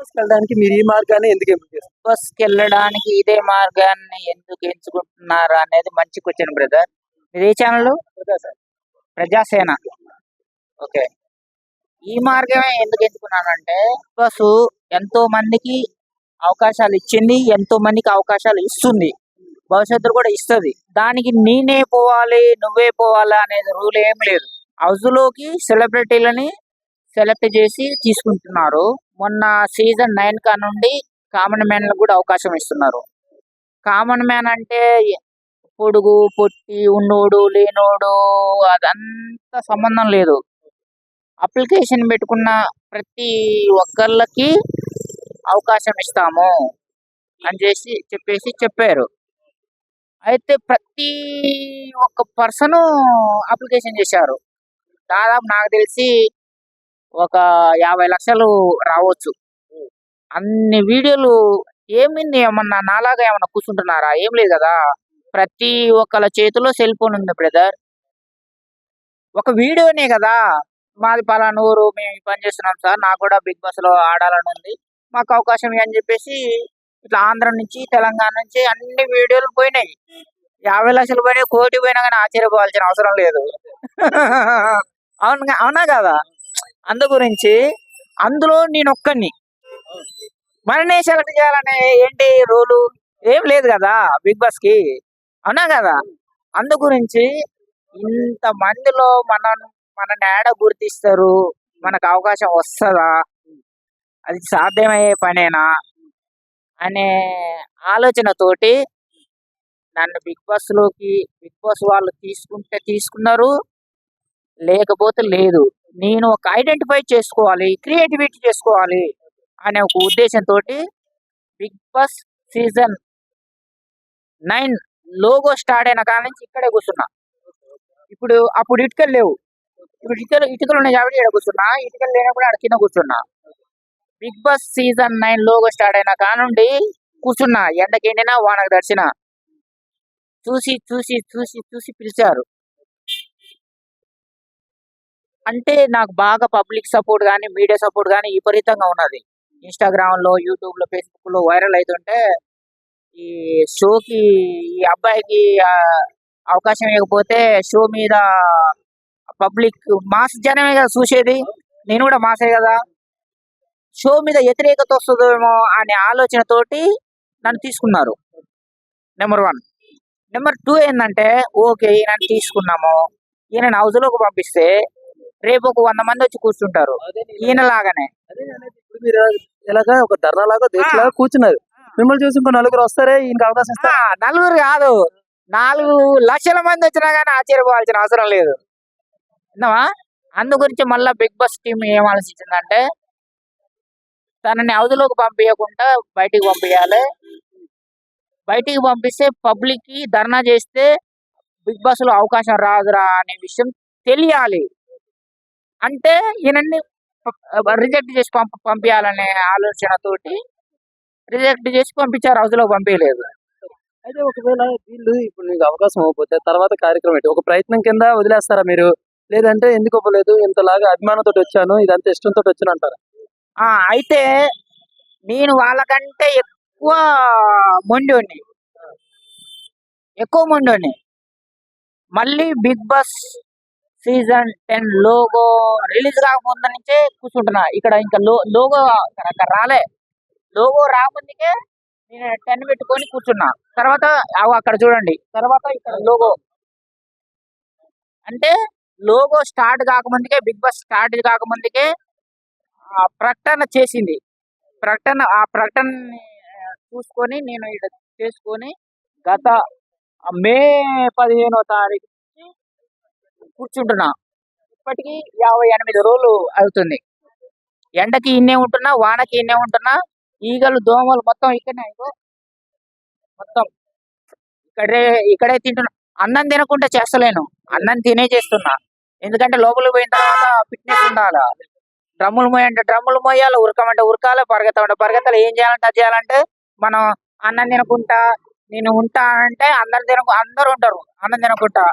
వెళ్ళడానికి మీరు ఈ మార్గాన్ని ఎందుకు ఎంపిక చేస్తారు? బస్కి వెళ్ళడానికి ఇదే మార్గాన్ని ఎందుకు ఎంచుకుంటున్నారు అనేది మంచి క్వశ్చన్ బ్రదర్. ఇది ఏ ఛానల్? ప్రజాసేన. ఓకే. ఈ మార్గమే ఎందుకు ఎంచుకున్నానంటే బస్సు ఎంతో మందికి అవకాశాలు ఇచ్చింది, ఎంతో మందికి అవకాశాలు ఇస్తుంది, భవిష్యత్తులో కూడా ఇస్తుంది. దానికి నేనే పోవాలి నువ్వే పోవాలి అనేది రూల్ ఏం లేదు. హౌస్లోకి సెలబ్రిటీలని సెలెక్ట్ చేసి తీసుకుంటున్నారు. మొన్న సీజన్ 9 కా నుండి కామన్ మ్యాన్లకు కూడా అవకాశం ఇస్తున్నారు. కామన్ మ్యాన్ అంటే పొడుగు పొట్టి ఉన్నోడు లేనోడు అదంతా సంబంధం లేదు. అప్లికేషన్ పెట్టుకున్న ప్రతి ఒక్కళ్ళకి అవకాశం ఇస్తాము అని చెప్పేసి చెప్పారు. అయితే ప్రతి ఒక్క పర్సన్ అప్లికేషన్ చేశారు. దాదాపు నాకు తెలిసి ఒక 50 లక్షలు రావచ్చు. అన్ని వీడియోలు ఏమింది, ఏమన్నా నాలాగా ఏమన్నా కూర్చుంటున్నారా? ఏం లేదు కదా. ప్రతి ఒక్కళ్ళ చేతిలో సెల్ ఫోన్ ఉంది బ్రదర్. ఒక వీడియోనే కదా, మాది పలానా ఊరు, మేము ఈ పని చేస్తున్నాం సార్, నాకు కూడా బిగ్ బాస్ లో ఆడాలని ఉంది, మాకు అవకాశం అని చెప్పేసి ఇట్లా ఆంధ్ర నుంచి తెలంగాణ నుంచి అన్ని వీడియోలు పోయినాయి. 50 లక్షలు పోయినాయి, కోటి పోయినా కానీ ఆశ్చర్యపోవాల్సిన అవసరం లేదు. అవునా కదా. అందు గురించి అందులో నేను ఒక్కడిని మననే సెలెక్ట్ చేయాలనే ఏంటి రూలు ఏం లేదు కదా బిగ్ బాస్ కి. అవునా కదా. అందు గురించి ఇంత మందిలో మనని ఏడ గుర్తిస్తారు, మనకు అవకాశం వస్తుందా, అది సాధ్యమయ్యే పనేనా అనే ఆలోచనతోటి నన్ను బిగ్ బాస్ వాళ్ళు తీసుకుంటే తీసుకున్నారు, లేకపోతే లేదు. నేను ఒక ఐడెంటిఫై చేసుకోవాలి, క్రియేటివిటీ చేసుకోవాలి అనే ఒక ఉద్దేశంతో Bigg Boss season 9 logo start అయిన కాడ నుంచి ఇక్కడే కూర్చున్నా. అప్పుడు ఇటుకలు లేవు, ఇప్పుడు ఇటుకలు ఉన్నాయి కాబట్టి ఇక్కడ కూర్చున్నా. ఇటుకలు లేనప్పుడు అక్కడ కింద కూర్చున్నా. Bigg Boss season 9 logo start అయిన కాడ నుండి కూర్చున్నా. ఎండకెండినా వానకు దర్శన చూసి చూసి చూసి చూసి పిలిచారు. అంటే నాకు బాగా పబ్లిక్ సపోర్ట్ కానీ మీడియా సపోర్ట్ కానీ విపరీతంగా ఉన్నది. ఇన్స్టాగ్రామ్ లో, యూట్యూబ్ లో, ఫేస్బుక్ లో వైరల్ అవుతుంటే ఈ షోకి ఈ అబ్బాయికి అవకాశం ఇవ్వకపోతే షో మీద పబ్లిక్ మాస్ జనమే కదా చూసేది, నేను కూడా మాసే కదా, షో మీద వ్యతిరేకత వస్తుందేమో అనే ఆలోచనతోటి నన్ను తీసుకున్నారు. నెంబర్ 1. నెంబర్ 2 ఏంటంటే, ఓకే ఈయనని తీసుకున్నాము, ఈయన హౌస్లోకి పంపిస్తే రేపు ఒక 100 మంది వచ్చి కూర్చుంటారు ఈయన లాగానే. మీరు ఇలాగా ఒక ధర్నా లాగా దేశలాగా కూర్చున్నారు, మిమ్మల్ని చూసి ఇంకో నలుగురు వస్తారే ఈయనకి అవకాశం ఇస్తా. నలుగురు కాదు, 4 లక్షల మంది వచ్చినా కానీ ఆశ్చర్యపోవాల్సిన అవసరం లేదు. విన్నావా. అందు గురించి మళ్ళీ బిగ్ బాస్ టీం ఏం ఆలోచించిందంటే, తనని హౌస్లోకి పంపించకుండా బయటికి పంపించాలి. బయటికి పంపిస్తే పబ్లిక్ కి ధర్నా చేస్తే బిగ్ బాస్ లో అవకాశం రాదురా అనే విషయం తెలియాలి. అంటే ఈయనని రిజెక్ట్ చేసి పంపించాలనే ఆలోచనతోటి రిజెక్ట్ చేసి పంపించారు, హౌస్లో పంపించలేదు. అయితే ఒకవేళ వీళ్ళు ఇప్పుడు మీకు అవకాశం అవ్వకపోతే తర్వాత కార్యక్రమం ఏంటి? ఒక ప్రయత్నం కింద వదిలేస్తారా మీరు, లేదంటే ఎందుకు అవ్వలేదు, ఇంతలాగా అభిమానంతో వచ్చాను, ఇదంతా ఇష్టంతో వచ్చాను అంటారా? అయితే నేను వాళ్ళకంటే ఎక్కువ మొండోని. మళ్ళీ Bigg Boss season 10 logo release కాకముందు నుంచే కూర్చుంటున్నా ఇక్కడ. ఇంకా లోగో రాలే. లోగో రాకముందుకే నేను 10 పెట్టుకొని కూర్చున్నా. తర్వాత అక్కడ చూడండి, తర్వాత ఇక్కడ లోగో. అంటే లోగో స్టార్ట్ కాకముందుకే, బిగ్ బాస్ స్టార్ట్ కాకముందుకే ప్రకటన చేసింది. ఆ ప్రకటన చూసుకొని నేను ఇక్కడ చేసుకొని గత మే 15వ తారీఖు కూర్చుంటున్నా. ఇప్పటికి 58 రోజులు అవుతుంది. ఎండకి ఇన్నే ఉంటున్నా, వానకి ఇన్నే ఉంటున్నా. ఈగలు దోమలు మొత్తం ఇక్కడనే, మొత్తం ఇక్కడే తింటున్నా. అన్నం తినకుండా చేస్తలేను, అన్నం తినే చేస్తున్నా. ఎందుకంటే లోపలికి పోయిన తర్వాత ఫిట్నెస్ ఉండాలి. డ్రమ్ములు మోయంటే డ్రమ్ములు మోయాలి, ఉరకమంటే ఉరకాలి, పరిగెత్తమంటే పరిగెత్తాలి. ఏం చేయాలంటే అది చేయాలంటే మనం అన్నం తినకుండా నేను ఉంటా అంటే అందరు ఉంటారు. అన్నం తినకుండా